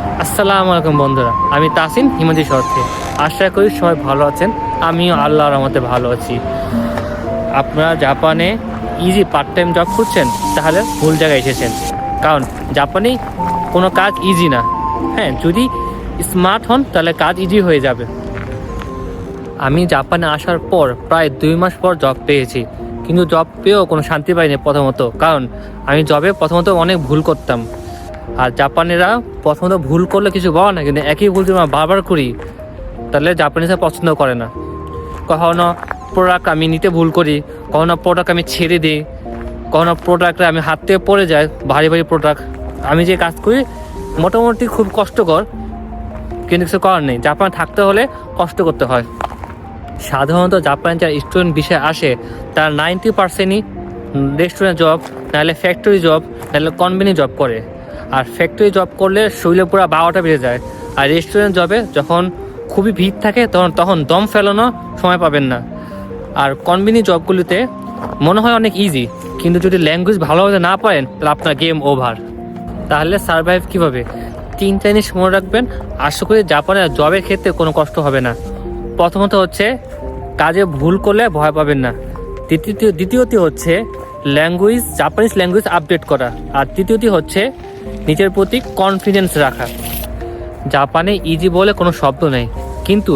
আসসালামু আলাইকুম বন্ধুরা, আমি তাসিন হিমাদ্রি শহর থেকে। আশা করি সবাই ভালো আছেন, আমিও আল্লাহর রহমতে ভালো আছি। আপনারা জাপানে ইজি পার্ট টাইম জব করছেন তাহলে ভুল জায়গায় এসেছেন, কারণ জাপানে কোনো কাজ ইজি না। হ্যাঁ, যদি স্মার্ট হন তাহলে কাজ ইজি হয়ে যাবে। আমি জাপানে আসার পর প্রায় 2 মাস পর জব পেয়েছি, কিন্তু জব পেয়েও কোনো শান্তি পাইনি প্রথমত, কারণ আমি জবে প্রথমত অনেক ভুল করতাম। আর জাপানিরা প্রথমত ভুল করলে কিছু বলে না, কিন্তু একই ভুল যদি আমরা বারবার করি তাহলে জাপানিরা পছন্দ করে না। কখনো প্রোডাক্ট আমি নিতে ভুল করি, কখনো প্রোডাক্ট আমি ছেড়ে দিই, কখনো প্রোডাক্টে আমি হাত থেকে পড়ে যায়, ভারী ভারী প্রোডাক্ট। আমি যে কাজ করি মোটামুটি খুব কষ্টকর, কিন্তু কিছু করার নেই, জাপানে থাকতে হলে কষ্ট করতে হয়। সাধারণত জাপানে যারা স্টুডেন্ট বিষয়ে আসে তার 90%ই রেস্টুরেন্ট জব, নাহলে ফ্যাক্টরি জব, নাহলে কোম্পানি জব করে। আর ফ্যাক্টরি জব করলে শরীরে পুরো 12টা বেজে যায়। আর রেস্টুরেন্ট জবে যখন খুবই ভিড় থাকে তখন দম ফেলানো সময় পাবেন না। আর কোম্পানি জবগুলিতে মনে হয় অনেক ইজি, কিন্তু যদি ল্যাঙ্গুয়েজ ভালোভাবে না পারেন তাহলে আপনার গেম ওভার। তাহলে সারভাইভ কীভাবে? 3টা জিনিস মনে রাখবেন। আশা করি জাপানের জবের ক্ষেত্রে কোনো কষ্ট হবে না। প্রথমত হচ্ছে কাজে ভুল করলে ভয় পাবেন না। দ্বিতীয়টি হচ্ছে জাপানিজ ল্যাঙ্গুয়েজ আপডেট করা। আর তৃতীয়টি হচ্ছে নিজের প্রতি কনফিডেন্স রাখা। জাপানে ইজি বলে কোনো শব্দ নেই, কিন্তু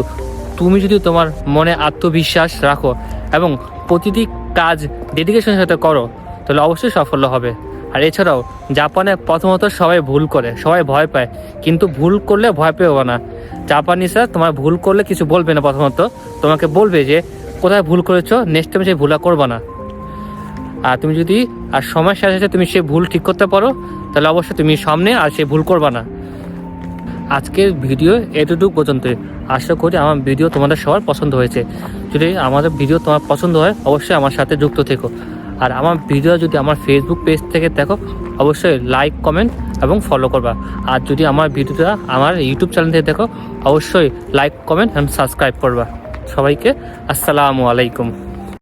তুমি যদি তোমার মনে আত্মবিশ্বাস রাখো এবং প্রতিটি কাজ ডেডিকেশনের সাথে করো তাহলে অবশ্যই সাফল্য হবে। আর এছাড়াও জাপানে প্রথমত সবাই ভুল করে, সবাই ভয় পায়, কিন্তু ভুল করলে ভয় পেও না। জাপানিসরা তোমার ভুল করলে কিছু বলবে না, প্রথমত তোমাকে বলবে যে কোথায় ভুল করেছো, নেক্সট টাইম সেই ভুলটা করবা না। আর তুমি যদি সময়ের সাথে সাথে তুমি সে ভুল ঠিক করতে পারো তাহলে অবশ্যই তুমি সামনে আর সে ভুল করবা না। আজকের ভিডিও এতটুকু পর্যন্তই। আশা করি আমার ভিডিও তোমাদের সবার পছন্দ হয়েছে। যদি আমাদের ভিডিও তোমার পছন্দ হয় অবশ্যই আমার সাথে যুক্ত থেকো। আর আমার ভিডিও যদি আমার ফেসবুক পেজ থেকে দেখো অবশ্যই লাইক, কমেন্ট এবং ফলো করবা। আর যদি আমার ভিডিওটা আমার ইউটিউব চ্যানেল থেকে দেখো অবশ্যই লাইক, কমেন্ট এবং সাবস্ক্রাইব করবা। সবাইকে আসসালামু আলাইকুম।